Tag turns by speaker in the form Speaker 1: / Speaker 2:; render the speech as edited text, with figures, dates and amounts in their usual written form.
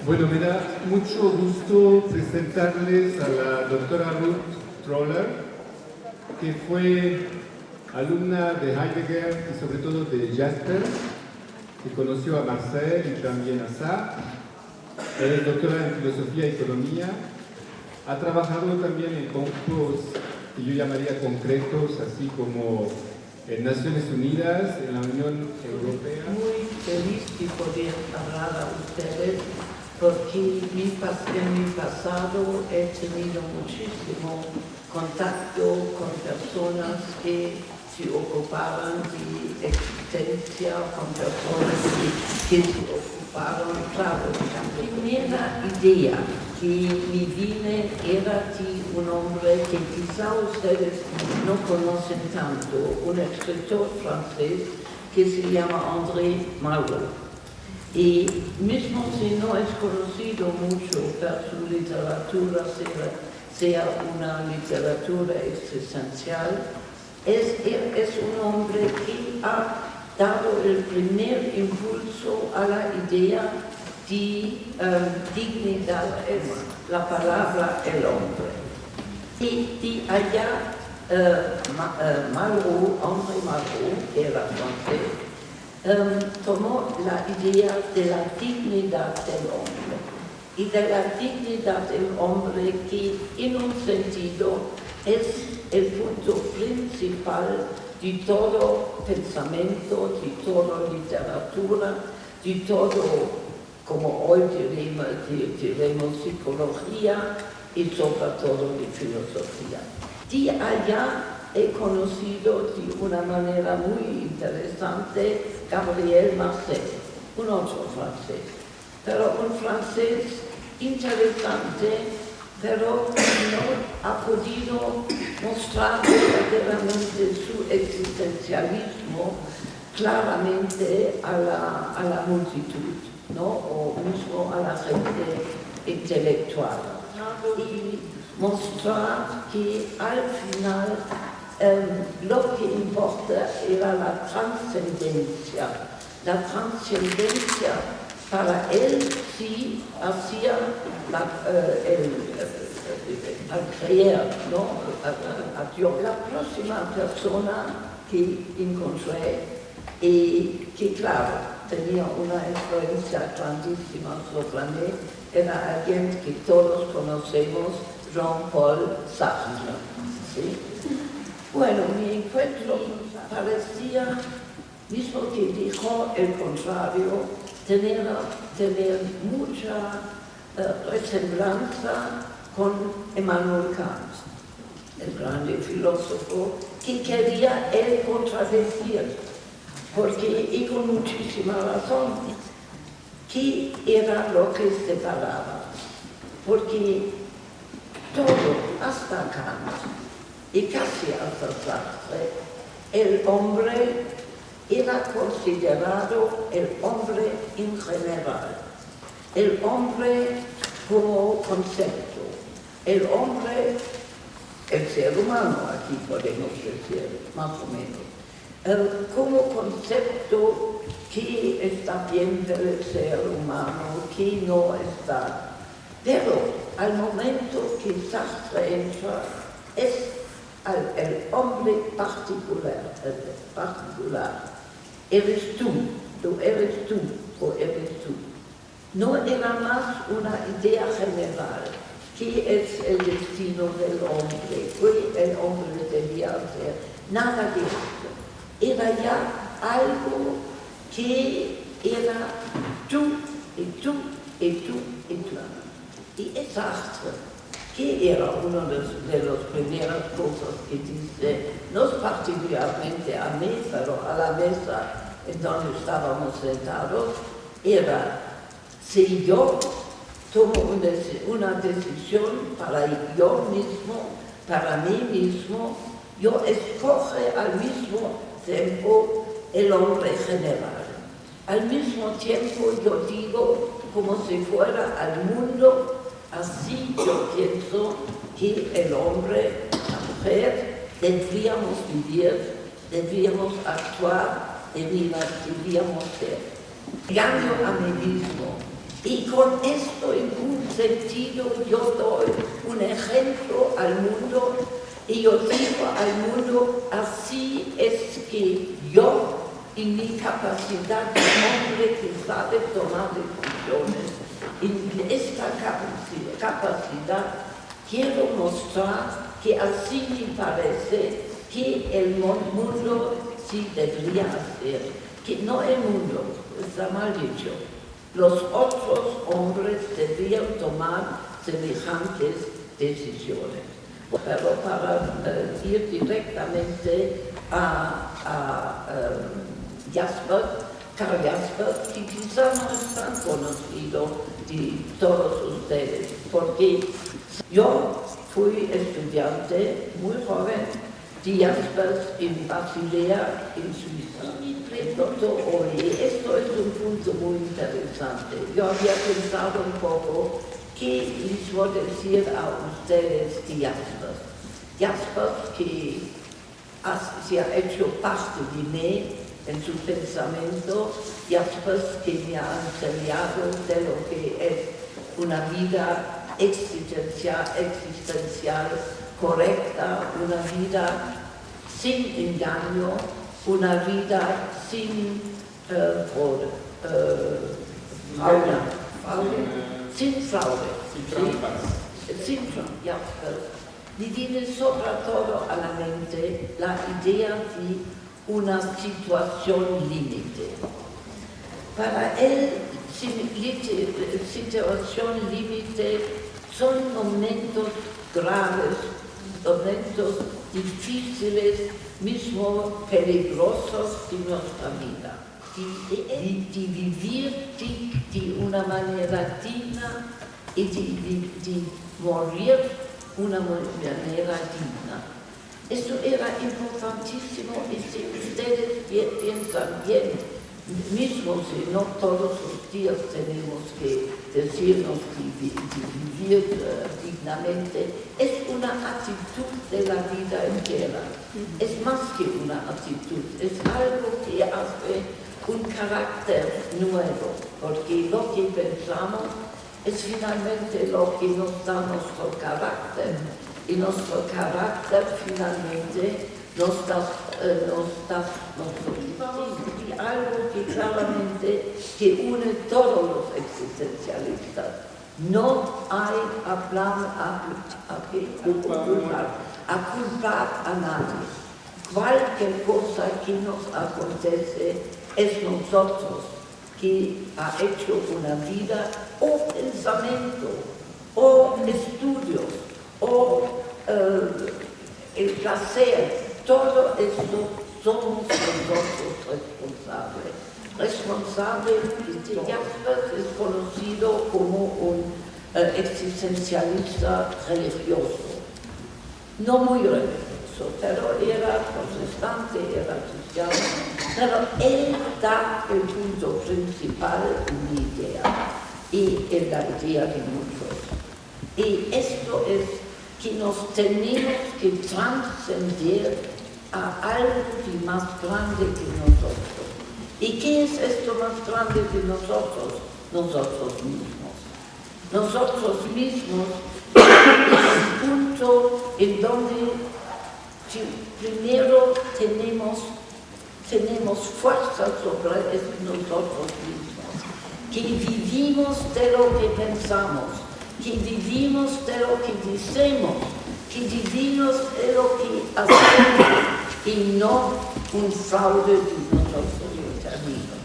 Speaker 1: Bueno, me da mucho gusto presentarles a la doctora Ruth Troller, que fue alumna de Heidegger y sobre todo de Jaspers, que conoció a Marcel y también a Sartre. Es doctora en filosofía y economía. Ha trabajado también en campos que yo llamaría concretos, así como en Naciones Unidas, en la Unión Europea.
Speaker 2: Muy feliz de poder hablar a ustedes porque en mi pasado he tenido muchísimo contacto con personas que se ocupaban de existencia, con personas que se ocuparon, claro. La primera idea que me vine era de un hombre que quizá ustedes no conocen tanto, un escritor francés que se llama André Malraux. Y mismo si no es conocido mucho por su literatura, sea una literatura existencial, es un hombre que ha dado el primer impulso a la idea de dignidad, es la palabra el hombre. Y de allá, Malraux, André Malraux, que era francés, tomó la idea de la dignidad del hombre y de la dignidad del hombre que en un sentido es el punto principal de todo pensamiento, de toda literatura, de todo, como hoy diremos psicología y sobre todo de filosofía. De allá he conocido de una manera muy interesante Gabriel Marcel, un otro francés, pero un francés interesante, pero no ha podido mostrar verdaderamente su existencialismo claramente a la multitud, ¿no? O mismo a la gente intelectual. Y mostrar que al final lo que importa era la trascendencia. La trascendencia para él sí hacía al creer, ¿no? A Dios. La próxima persona que encontré y que claro tenía una influencia grandísima sobre mí era alguien que todos conocemos, Jean-Paul Sartre, ¿sí? Bueno, mi encuentro parecía, mismo que dijo el contrario, tener mucha resemblanza con Immanuel Kant, el grande filósofo, que quería él contradecir, porque y con muchísima razón, ¿qué era lo que separaba? Porque todo, hasta Kant, y casi hasta Sartre, el hombre era considerado el hombre en general, el hombre como concepto, el hombre, el ser humano, aquí podemos decir, más o menos, como concepto que está bien del ser humano, que no está. Pero al momento que Sartre entra, es el hombre particular. Eres tú o eres tú. No era más una idea general. ¿Qué es el destino del hombre? ¿Qué el hombre debía hacer? Nada de eso. Era ya algo que era tú y tú y tú y tú. Y es Sartre, que era una de las primeras cosas que dice, no particularmente a mí, pero a la mesa en donde estábamos sentados, era, si yo tomo una decisión para yo mismo, para mí mismo, yo escoge al mismo tiempo el hombre general. Al mismo tiempo yo digo, como si fuera al mundo, así yo pienso que el hombre, la mujer, deberíamos vivir, deberíamos actuar, deberíamos ser. Cambio a mí mismo Y con esto, en un sentido, yo doy un ejemplo al mundo y yo digo al mundo, así es que yo, en mi capacidad de hombre que sabe tomar decisiones, en esta capacidad quiero mostrar que así me parece que el mundo sí debería hacer, que no el mundo, está mal dicho. Los otros hombres debían tomar semejantes decisiones. Pero para ir directamente a Karl Jaspers, que quizá no es tan conocido de todos ustedes, porque yo fui estudiante muy joven de Jaspers en Basilea, en Suiza. Esto es un punto muy interesante. Yo había pensado un poco qué les voy a decir a ustedes de Jaspers. Jaspers que se ha hecho parte de mí en su pensamiento, Jaspers que me ha enseñado de lo que es una vida existencial correcta, una vida sin engaño, una vida sin fraude, sin fraude, sin trampas. Me viene sobre todo a la mente la idea de una situación límite. Para él, situación límite son momentos graves, momentos difíciles, mismo peligrosos de nuestra vida. De vivir de una manera digna y de morir de una manera digna. Esto era importantísimo y si ustedes piensan bien, mismo si no todos los días tenemos que decirnos de vivir dignamente, es una actitud de la vida entera. Es más que una actitud, es algo que hace un carácter nuevo, porque lo que pensamos es finalmente lo que nos da nuestro carácter, y nuestro carácter finalmente nos da nuestro destino, y algo que claramente que une todos los existencialistas. No hay a culpar a nadie. Cualquier cosa que nos acontece es nosotros que ha hecho una vida o pensamiento o estudios o el placer. Todo esto somos nosotros responsables. Jaspers es conocido como un existencialista religioso, no muy religioso, pero era protestante, era cristiano, pero él da el punto principal en mi idea y en la idea de muchos. Y esto es que nos tenemos que trascender a algo de más grande que nosotros. ¿Y qué es esto más grande que nosotros? Nosotros mismos. Nosotros mismos es el punto en donde primero tenemos fuerza sobre nosotros mismos, que vivimos de lo que pensamos, que vivimos de lo que decimos, que vivimos de lo que hacemos y no un fraude de nosotros mismos.